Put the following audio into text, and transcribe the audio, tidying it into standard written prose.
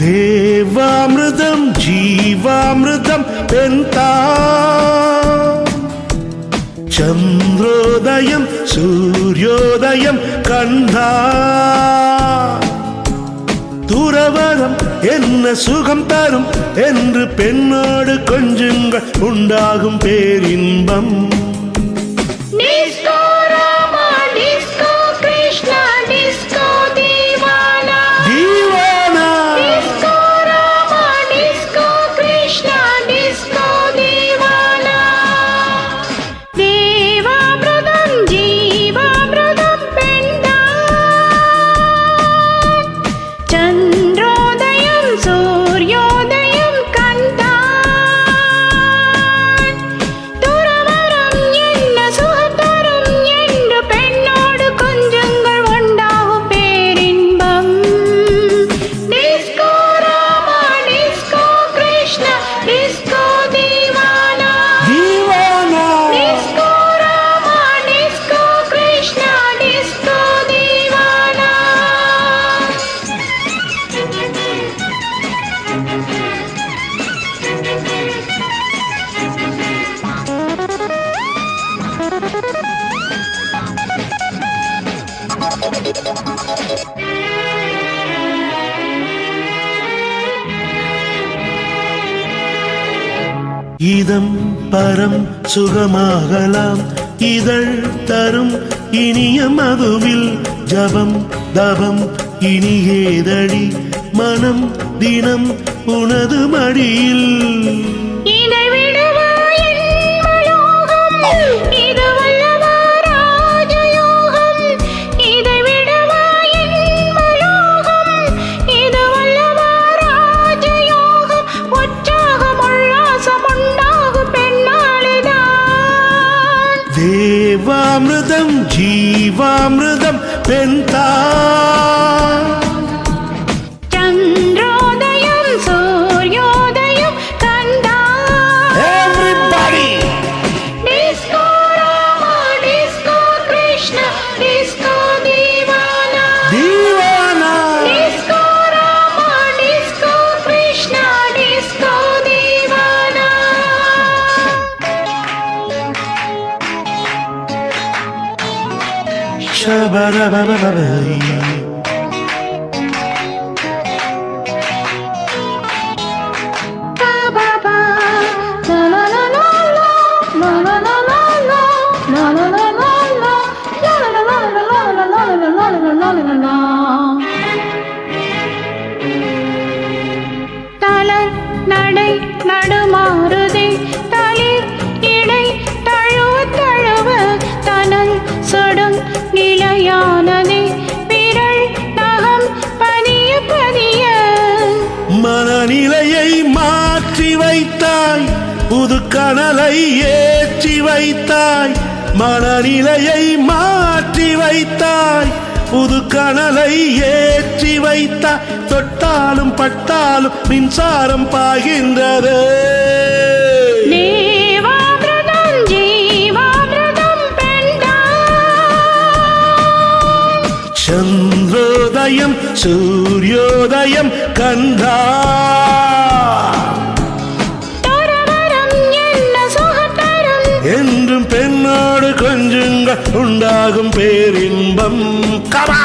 தேவாமிர்தம் ஜீவாமிர்தம் பெண்தா சந்திரோதயம் சூரியோதயம் கண்டா துறவரம் என்ன சுகம் தரும் என்று பெண்ணோடு கொஞ்சுங்கள் உண்டாகும் பேரின்பம். இதம் பரம் சுகமாகலாம் இதழ் தரும் இனிய மதுவில் ஜபம் தபம் இனியேதடி மனம் தினம் உனது மடியில். தேவாமிர்தம் ஜீவாமிர்தம் பெண்தா சந்திரோதயம் சூரியோதயம் கண்டா. Everybody! Disco Rama, Disco Krishna, Disco Divana. Divana! Disco Rama, Disco Krishna, Disco Divana. Shabarababai. தளர் நடை நடுமாறுதே தளிர் இடை தழுவ தழுவ தனல் சொடும் நிலையானதே விரல் நகம் பதிய பதிய. மனநிலையை மாற்றி வைத்தாய் புது கனலை ஏற்றி வைத்தாய் மனநிலையை மாற்றி வைத்தாய் புது கனலை ஏற்றி வைத்தாய் தொட்டாலும் பட்டாலும் மின்சாரம் பாய்கின்றது. தேவாமிர்தம் ஜீவாமிர்தம் பெண்தா சந்திரோதயம் சூரியோதயம் கண்டா துறவரம் என்ன சுகத்தரும் என்றும் பெண்ணோடு கொஞ்சுங்கள் உண்டாகும் பேரின்பம். கமா